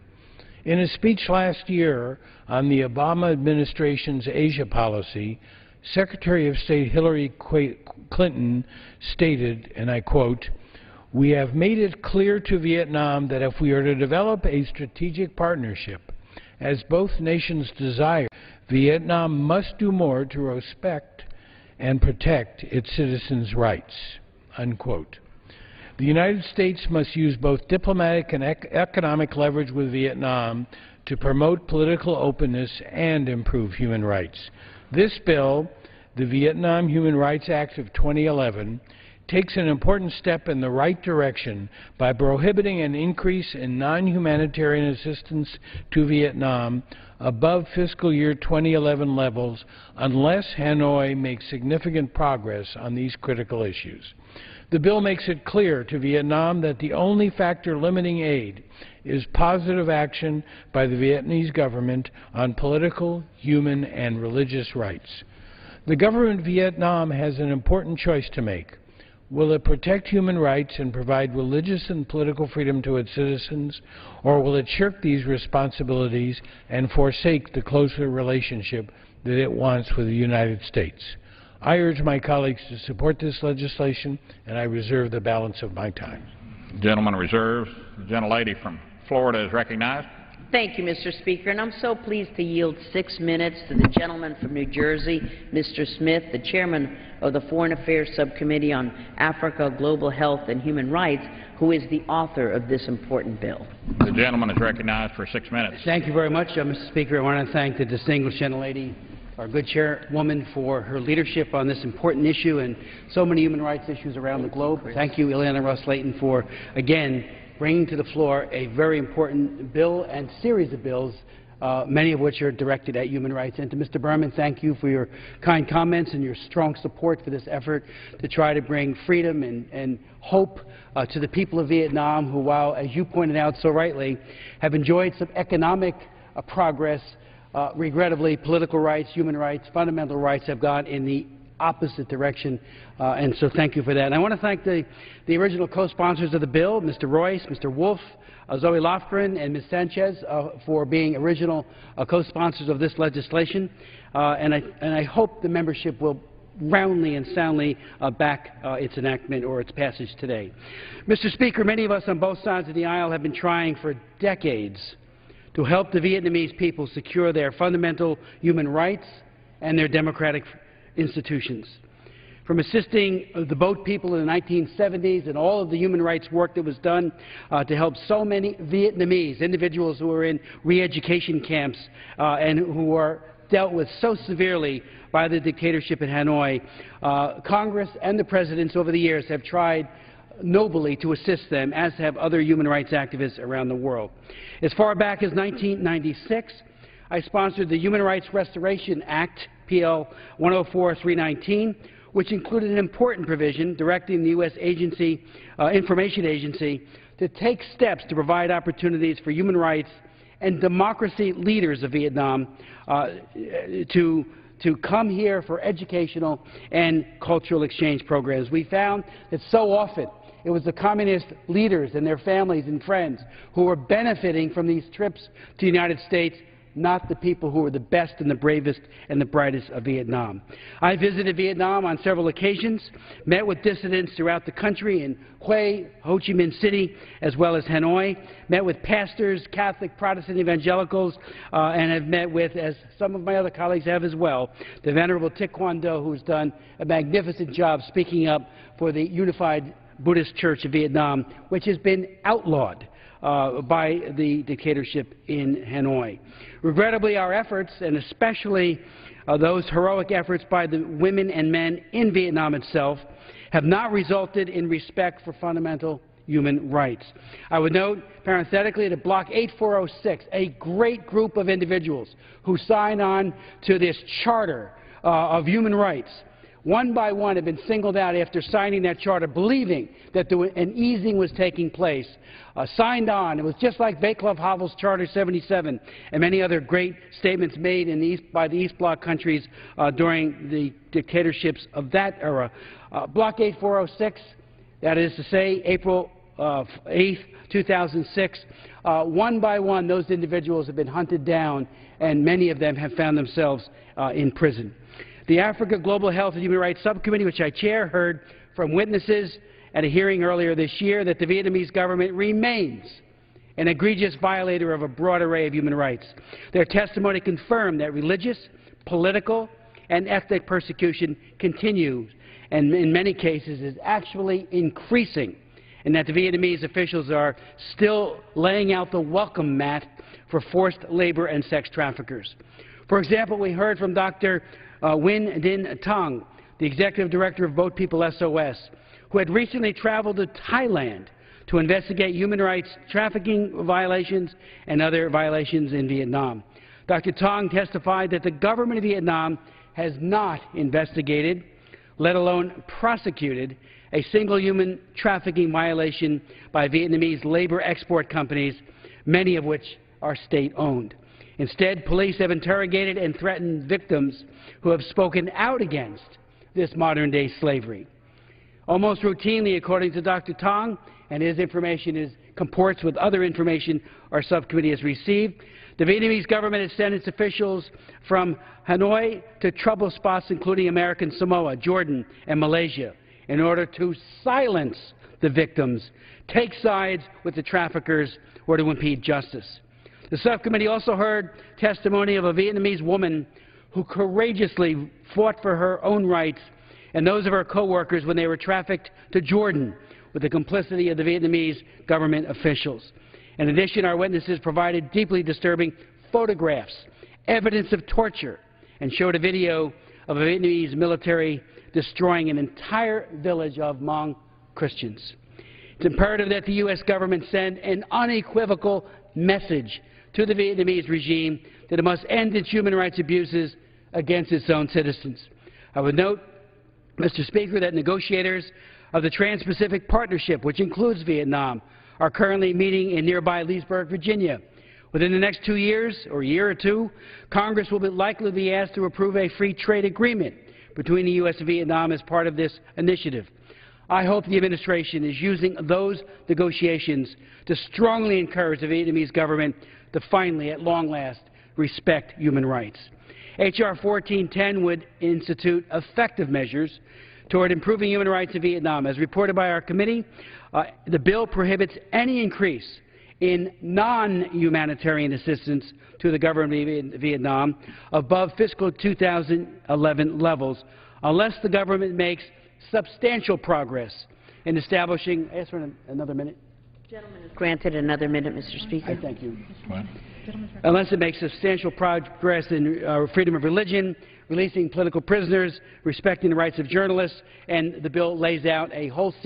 In a speech last year on the Obama administration's Asia policy, Secretary of State Hillary Clinton stated, and I quote, "We have made it clear to Vietnam that if we are to develop a strategic partnership, as both nations desire, Vietnam must do more to respect and protect its citizens' rights," unquote. The United States must use both diplomatic and economic leverage with Vietnam to promote political openness and improve human rights. This bill, the Vietnam Human Rights Act of 2011, takes an important step in the right direction by prohibiting an increase in non-humanitarian assistance to Vietnam above fiscal year 2011 levels unless Hanoi makes significant progress on these critical issues. The bill makes it clear to Vietnam that the only factor limiting aid is positive action by the Vietnamese government on political, human, and religious rights. The government of Vietnam has an important choice to make. Will it protect human rights and provide religious and political freedom to its citizens, or will it shirk these responsibilities and forsake the closer relationship that it wants with the United States? I urge my colleagues to support this legislation, and I reserve the balance of my time. The gentleman reserves. The gentlelady from Florida is recognized. Thank you, Mr. Speaker, and I'm so pleased to yield 6 minutes to the gentleman from New Jersey, Mr. Smith, the chairman of the Foreign Affairs Subcommittee on Africa, Global Health, and Human Rights, who is the author of this important bill. The gentleman is recognized for 6 minutes. Thank you very much, Mr. Speaker. I want to thank the distinguished gentlelady, our good chairwoman, for her leadership on this important issue and so many human rights issues around the globe. Thank you, Ileana Ros-Lehtinen, for, again, bringing to the floor a very important bill and series of bills, many of which are directed at human rights. And to Mr. Berman, thank you for your kind comments and your strong support for this effort to try to bring freedom and hope to the people of Vietnam who, while, as you pointed out so rightly, have enjoyed some economic progress, regrettably, political rights, human rights, fundamental rights have gone in the opposite direction, and so thank you for that. And I want to thank the original co-sponsors of the bill, Mr. Royce, Mr. Wolf, Zoe Lofgren, and Ms. Sanchez, for being original co-sponsors of this legislation, and I hope the membership will roundly and soundly back its enactment or its passage today. Mr. Speaker, many of us on both sides of the aisle have been trying for decades to help the Vietnamese people secure their fundamental human rights and their democratic institutions. From assisting the boat people in the 1970s and all of the human rights work that was done to help so many Vietnamese individuals who were in re-education camps and who were dealt with so severely by the dictatorship in Hanoi, Congress and the presidents over the years have tried nobly to assist them, as have other human rights activists around the world. As far back as 1996, I sponsored the Human Rights Restoration Act, PL 104-319, which included an important provision directing the U.S. Information Agency to take steps to provide opportunities for human rights and democracy leaders of Vietnam to come here for educational and cultural exchange programs. We found that so often it was the communist leaders and their families and friends who were benefiting from these trips to the United States, not the people who were the best and the bravest and the brightest of Vietnam. I visited Vietnam on several occasions, met with dissidents throughout the country in Hue, Ho Chi Minh City, as well as Hanoi, met with pastors, Catholic, Protestant, evangelicals, and have met with, as some of my other colleagues have as well, the Venerable Thich Quang Do, who's done a magnificent job speaking up for the Unified Buddhist Church of Vietnam, which has been outlawed by the dictatorship in Hanoi. Regrettably, our efforts, and especially those heroic efforts by the women and men in Vietnam itself, have not resulted in respect for fundamental human rights. I would note, parenthetically, that Block 8406, a great group of individuals who signed on to this charter of human rights, one by one have been singled out after signing that charter, believing that an easing was taking place, signed on. It was just like Václav Havel's Charter 77 and many other great statements made by the East Bloc countries during the dictatorships of that era. Block 8406, that is to say, April 8th, 2006, one by one those individuals have been hunted down, and many of them have found themselves in prison. The Africa Global Health and Human Rights Subcommittee, which I chair, heard from witnesses at a hearing earlier this year that the Vietnamese government remains an egregious violator of a broad array of human rights. Their testimony confirmed that religious, political, and ethnic persecution continues, and in many cases is actually increasing, and that the Vietnamese officials are still laying out the welcome mat for forced labor and sex traffickers. For example, we heard from Dr. Nguyen Dinh Thanh, the executive director of Boat People SOS, who had recently traveled to Thailand to investigate human rights trafficking violations and other violations in Vietnam. Dr. Thanh testified that the government of Vietnam has not investigated, let alone prosecuted, a single human trafficking violation by Vietnamese labor export companies, many of which are state-owned. Instead, police have interrogated and threatened victims who have spoken out against this modern-day slavery. Almost routinely, according to Dr. Tong, and his information comports with other information our subcommittee has received, the Vietnamese government has sent its officials from Hanoi to trouble spots including American Samoa, Jordan, and Malaysia in order to silence the victims, take sides with the traffickers, or to impede justice. The subcommittee also heard testimony of a Vietnamese woman who courageously fought for her own rights and those of her co-workers when they were trafficked to Jordan with the complicity of the Vietnamese government officials. In addition, our witnesses provided deeply disturbing photographs, evidence of torture, and showed a video of a Vietnamese military destroying an entire village of Hmong Christians. It's imperative that the U.S. government send an unequivocal message to the Vietnamese regime that it must end its human rights abuses against its own citizens. I would note, Mr. Speaker, that negotiators of the Trans-Pacific Partnership, which includes Vietnam, are currently meeting in nearby Leesburg, Virginia. Within the next 2 years, or a year or two, Congress will likely be asked to approve a free trade agreement between the U.S. and Vietnam as part of this initiative. I hope the administration is using those negotiations to strongly encourage the Vietnamese government to finally, at long last, respect human rights. H.R. 1410 would institute effective measures toward improving human rights in Vietnam. As reported by our committee, the bill prohibits any increase in non-humanitarian assistance to the government of Vietnam above fiscal 2011 levels unless the government makes substantial progress in establishing... Ask for another minute. Gentleman is granted another minute, Mr. Speaker. I thank you. Unless it makes substantial progress in freedom of religion, releasing political prisoners, respecting the rights of journalists, and the bill lays out a whole series